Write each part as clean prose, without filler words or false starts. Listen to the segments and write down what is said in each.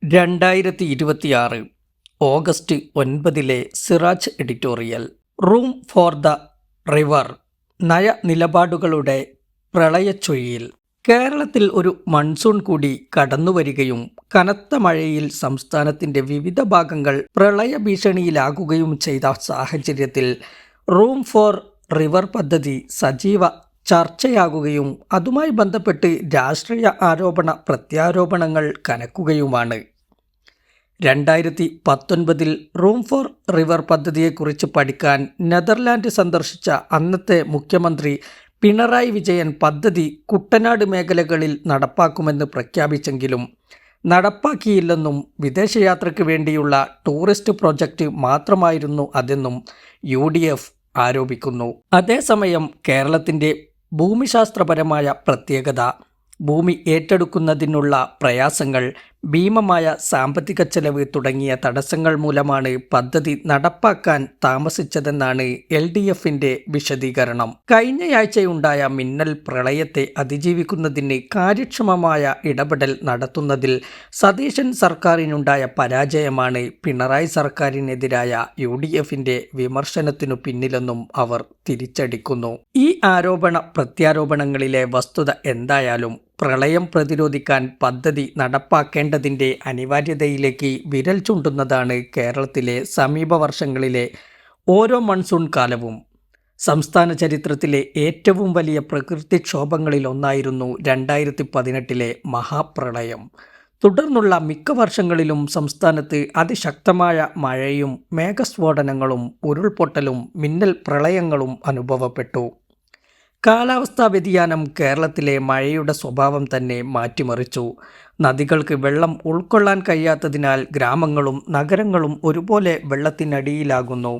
2026 August 9 Siraj editorial. Room for the river നയനിലപാടുകളുടെ പ്രളയച്ചൊയ്യിൽ. കേരളത്തിൽ ഒരു മൺസൂൺ കൂടി കടന്നുവരികയും കനത്ത മഴയിൽ സംസ്ഥാനത്തിന്റെ വിവിധ ഭാഗങ്ങൾ പ്രളയഭീഷണിയിലാകുകയും ചെയ്ത സാഹചര്യത്തിൽ റൂം ഫോർ റിവർ പദ്ധതി സജീവ ചർച്ചയാകുകയും അതുമായി ബന്ധപ്പെട്ട് രാഷ്ട്രീയ ആരോപണ പ്രത്യാരോപണങ്ങൾ കനക്കുകയുമാണ്. 2019 റൂം ഫോർ റിവർ പദ്ധതിയെക്കുറിച്ച് പഠിക്കാൻ നെതർലാൻഡ് സന്ദർശിച്ച അന്നത്തെ മുഖ്യമന്ത്രി പിണറായി വിജയൻ പദ്ധതി കുട്ടനാട് മേഖലകളിൽ നടപ്പാക്കുമെന്ന് പ്രഖ്യാപിച്ചെങ്കിലും നടപ്പാക്കിയില്ലെന്നും വിദേശയാത്രയ്ക്ക് വേണ്ടിയുള്ള ടൂറിസ്റ്റ് പ്രൊജക്റ്റ് മാത്രമായിരുന്നു അതെന്നും UDF ആരോപിക്കുന്നു. അതേസമയം കേരളത്തിൻ്റെ ഭൂമിശാസ്ത്രപരമായ പ്രത്യേകത, ഭൂമി ഏറ്റെടുക്കുന്നതിനുള്ള പ്രയാസങ്ങൾ, ഭീമമായ സാമ്പത്തിക ചെലവ് തുടങ്ങിയ തടസ്സങ്ങൾ മൂലമാണ് പദ്ധതി നടപ്പാക്കാൻ താമസിച്ചതെന്നാണ് LDFിന്റെ വിശദീകരണം. കഴിഞ്ഞയാഴ്ചയുണ്ടായ മിന്നൽ പ്രളയത്തെ അതിജീവിക്കുന്നതിന് കാര്യക്ഷമമായ ഇടപെടൽ നടത്തുന്നതിൽ സതീശൻ സർക്കാരിനുണ്ടായ പരാജയമാണ് പിണറായി സർക്കാരിനെതിരായ UDFിന്റെ വിമർശനത്തിനു പിന്നിലെന്നും അവർ തിരിച്ചടിക്കുന്നു. ഈ ആരോപണ പ്രത്യാരോപണങ്ങളിലെ വസ്തുത എന്തായാലും പ്രളയം പ്രതിരോധിക്കാൻ പദ്ധതി നടപ്പാക്കേണ്ടതിൻ്റെ അനിവാര്യതയിലേക്ക് വിരൽ ചൂണ്ടുന്നതാണ് കേരളത്തിലെ സമീപ വർഷങ്ങളിലെ ഓരോ മൺസൂൺ കാലവും. സംസ്ഥാന ചരിത്രത്തിലെ ഏറ്റവും വലിയ പ്രകൃതിക്ഷോഭങ്ങളിലൊന്നായിരുന്നു 2018 മഹാപ്രളയം. തുടർന്നുള്ള മിക്ക വർഷങ്ങളിലും സംസ്ഥാനത്ത് അതിശക്തമായ മഴയും മേഘസ്ഫോടനങ്ങളും ഉരുൾപൊട്ടലും മിന്നൽ പ്രളയങ്ങളും അനുഭവപ്പെട്ടു. കാലാവസ്ഥാ വ്യതിയാനം കേരളത്തിലെ മഴയുടെ സ്വഭാവം തന്നെ മാറ്റിമറിച്ചു. നദികൾക്ക് വെള്ളം ഉൾക്കൊള്ളാൻ കഴിയാത്തതിനാൽ ഗ്രാമങ്ങളും നഗരങ്ങളും ഒരുപോലെ വെള്ളത്തിനടിയിലാകുന്നു.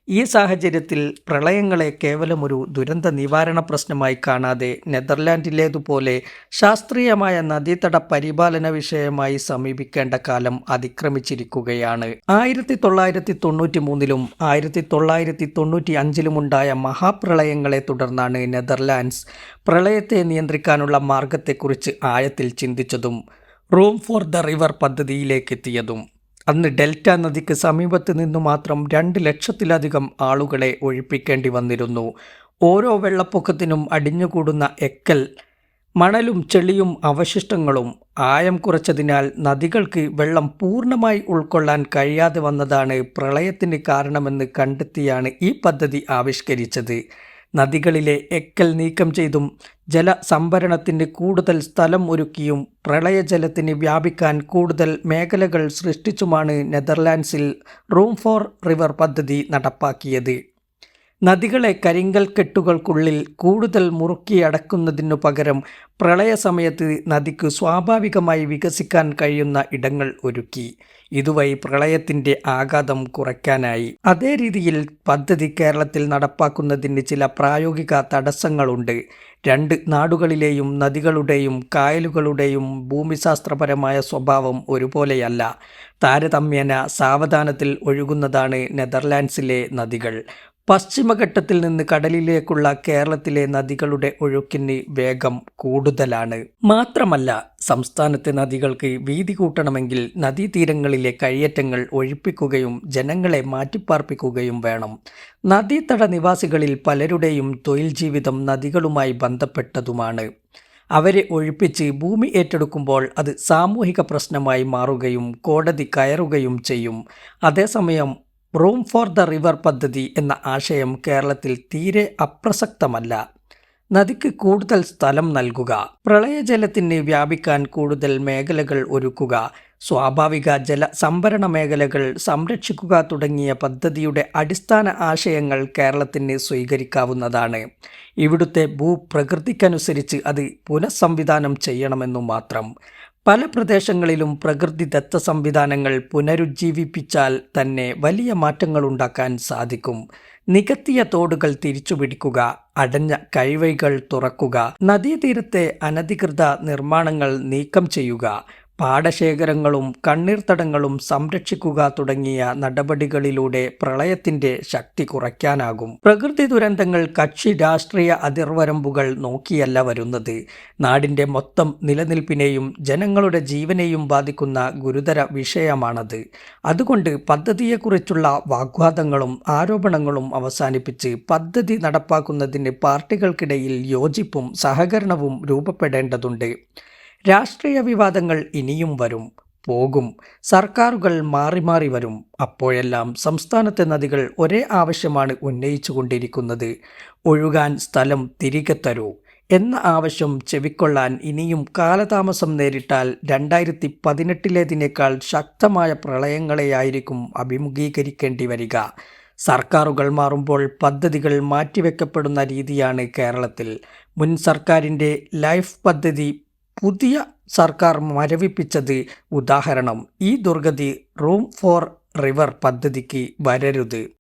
ഈ സാഹചര്യത്തിൽ പ്രളയങ്ങളെ കേവലമൊരു ദുരന്ത നിവാരണ പ്രശ്നമായി കാണാതെ നെതർലാൻഡിലേതുപോലെ ശാസ്ത്രീയമായ നദീതട പരിപാലന വിഷയമായി സമീപിക്കേണ്ട കാലം അതിക്രമിച്ചിരിക്കുകയാണ്. 1993 1995 ഉണ്ടായ മഹാപ്രളയങ്ങളെ തുടർന്നാണ് നെതർലാൻഡ്സ് പ്രളയത്തെ നിയന്ത്രിക്കാനുള്ള മാർഗത്തെക്കുറിച്ച് ആഴത്തിൽ ചിന്തിച്ചതും റൂം ഫോർ ദ റിവർ പദ്ധതിയിലേക്കെത്തിയതും. അന്ന് ഡെൽറ്റ നദിക്ക് സമീപത്ത് നിന്നു മാത്രം 2 ലക്ഷത്തിലധികം ആളുകളെ ഒഴിപ്പിക്കേണ്ടി വന്നിരുന്നു. ഓരോ വെള്ളപ്പൊക്കത്തിനും അടിഞ്ഞുകൂടുന്ന എക്കൽ, മണലും ചെളിയും അവശിഷ്ടങ്ങളും ആഴം കുറച്ചതിനാൽ നദികൾക്ക് വെള്ളം പൂർണ്ണമായി ഉൾക്കൊള്ളാൻ കഴിയാതെ വന്നതാണ് പ്രളയത്തിന് കാരണമെന്ന് കണ്ടെത്തിയാണ് ഈ പദ്ധതി ആവിഷ്കരിച്ചത്. നദികളിലെ എക്കൽ നീക്കം ചെയ്തും ജലസംഭരണത്തിന് കൂടുതൽ സ്ഥലം ഒരുക്കിയും പ്രളയജലത്തിന് വ്യാപിക്കാൻ കൂടുതൽ മേഖലകൾ സൃഷ്ടിച്ചുമാണ് നെതർലാൻഡ്സിൽ റൂം ഫോർ റിവർ പദ്ധതി നടപ്പാക്കിയത്. നദികളെ കരിങ്കൽ കെട്ടുകൾക്കുള്ളിൽ കൂടുതൽ മുറുക്കിയടക്കുന്നതിനു പകരം പ്രളയസമയത്ത് നദിക്ക് സ്വാഭാവികമായി വികസിക്കാൻ കഴിയുന്ന ഇടങ്ങൾ ഒരുക്കി. ഇതുവഴി പ്രളയത്തിൻ്റെ ആഘാതം കുറയ്ക്കാനായി. അതേ രീതിയിൽ പദ്ധതി കേരളത്തിൽ നടപ്പാക്കുന്നതിന് ചില പ്രായോഗിക തടസ്സങ്ങളുണ്ട്. 2 നാടുകളിലെയും നദികളുടെയും കായലുകളുടെയും ഭൂമിശാസ്ത്രപരമായ സ്വഭാവം ഒരുപോലെയല്ല. താരതമ്യേന സാവധാനത്തിൽ ഒഴുകുന്നതാണ് നെതർലാൻഡ്സിലെ നദികൾ. പശ്ചിമഘട്ടത്തിൽ നിന്ന് കടലിലേക്കുള്ള കേരളത്തിലെ നദികളുടെ ഒഴുക്കിന് വേഗം കൂടുതലാണ്. മാത്രമല്ല, സംസ്ഥാനത്തെ നദികൾക്ക് വീതി കൂട്ടണമെങ്കിൽ നദീതീരങ്ങളിലെ കയ്യേറ്റങ്ങൾ ഒഴിപ്പിക്കുകയും ജനങ്ങളെ മാറ്റിപ്പാർപ്പിക്കുകയും വേണം. നദീതട നിവാസികളിൽ പലരുടെയും തൊഴിൽ ജീവിതം നദികളുമായി ബന്ധപ്പെട്ടതുമാണ്. അവരെ ഒഴിപ്പിച്ച് ഭൂമി ഏറ്റെടുക്കുമ്പോൾ അത് സാമൂഹിക പ്രശ്നമായി മാറുകയും കോടതി കയറുകയും ചെയ്യും. അതേസമയം റൂം ഫോർ ദ റിവർ പദ്ധതി എന്ന ആശയം കേരളത്തിൽ തീരെ അപ്രസക്തമല്ല. നദിക്ക് കൂടുതൽ സ്ഥലം നൽകുക, പ്രളയജലത്തിന് വ്യാപിക്കാൻ കൂടുതൽ മേഖലകൾ ഒരുക്കുക, സ്വാഭാവിക ജല സംഭരണ മേഖലകൾ സംരക്ഷിക്കുക തുടങ്ങിയ പദ്ധതിയുടെ അടിസ്ഥാന ആശയങ്ങൾ കേരളത്തിന് സ്വീകരിക്കാവുന്നതാണ്. ഇവിടുത്തെ ഭൂപ്രകൃതിക്കനുസരിച്ച് അത് പുനഃസംവിധാനം ചെയ്യണമെന്നു മാത്രം. പല പ്രദേശങ്ങളിലും പ്രകൃതിദത്ത സംവിധാനങ്ങൾ പുനരുജ്ജീവിപ്പിച്ചാൽ തന്നെ വലിയ മാറ്റങ്ങളുണ്ടാക്കാൻ സാധിക്കും. നികത്തിയ തോടുകൾ തിരിച്ചുപിടിക്കുക, അടഞ്ഞ കൈവഴികൾ തുറക്കുക, നദീതീരത്തെ അനധികൃത നിർമ്മാണങ്ങൾ നീക്കം ചെയ്യുക, പാടശേഖരങ്ങളും കണ്ണീർത്തടങ്ങളും സംരക്ഷിക്കുക തുടങ്ങിയ നടപടികളിലൂടെ പ്രളയത്തിന്റെ ശക്തി കുറയ്ക്കാനാകും. പ്രകൃതി ദുരന്തങ്ങൾ കക്ഷി രാഷ്ട്രീയ അതിർവരമ്പുകൾ നോക്കിയല്ല വരുന്നത്. നാടിന്റെ മൊത്തം നിലനിൽപ്പിനെയും ജനങ്ങളുടെ ജീവനെയും ബാധിക്കുന്ന ഗുരുതര വിഷയമാണത്. അതുകൊണ്ട് പദ്ധതിയെക്കുറിച്ചുള്ള വാഗ്വാദങ്ങളും ആരോപണങ്ങളും അവസാനിപ്പിച്ച് പദ്ധതി നടപ്പാക്കുന്നതിന് പാർട്ടികൾക്കിടയിൽ യോജിപ്പും സഹകരണവും രൂപപ്പെടേണ്ടതുണ്ട്. രാഷ്ട്രീയ വിവാദങ്ങൾ ഇനിയും വരും, പോകും. സർക്കാരുകൾ മാറി മാറി വരും. അപ്പോഴെല്ലാം സംസ്ഥാനത്തെ നദികൾ ഒരേ ആവശ്യമാണ് ഉന്നയിച്ചുകൊണ്ടിരിക്കുന്നത്: ഒഴുകാൻ സ്ഥലം തിരികെ തരൂ എന്ന ആവശ്യം ചെവിക്കൊള്ളാൻ ഇനിയും കാലതാമസം നേരിട്ടാൽ 2018 ശക്തമായ പ്രളയങ്ങളെയായിരിക്കും അഭിമുഖീകരിക്കേണ്ടി വരിക. സർക്കാരുകൾ മാറുമ്പോൾ പദ്ധതികൾ മാറ്റിവെക്കപ്പെടുന്ന രീതിയാണ് കേരളത്തിൽ. മുൻ സർക്കാരിൻ്റെ ലൈഫ് പദ്ധതി പുതിയ സർക്കാർ മരവിപ്പിച്ചത് ഉദാഹരണം. ഈ ദുർഗതി റൂം ഫോർ റിവർ പദ്ധതിക്ക് വരരുത്.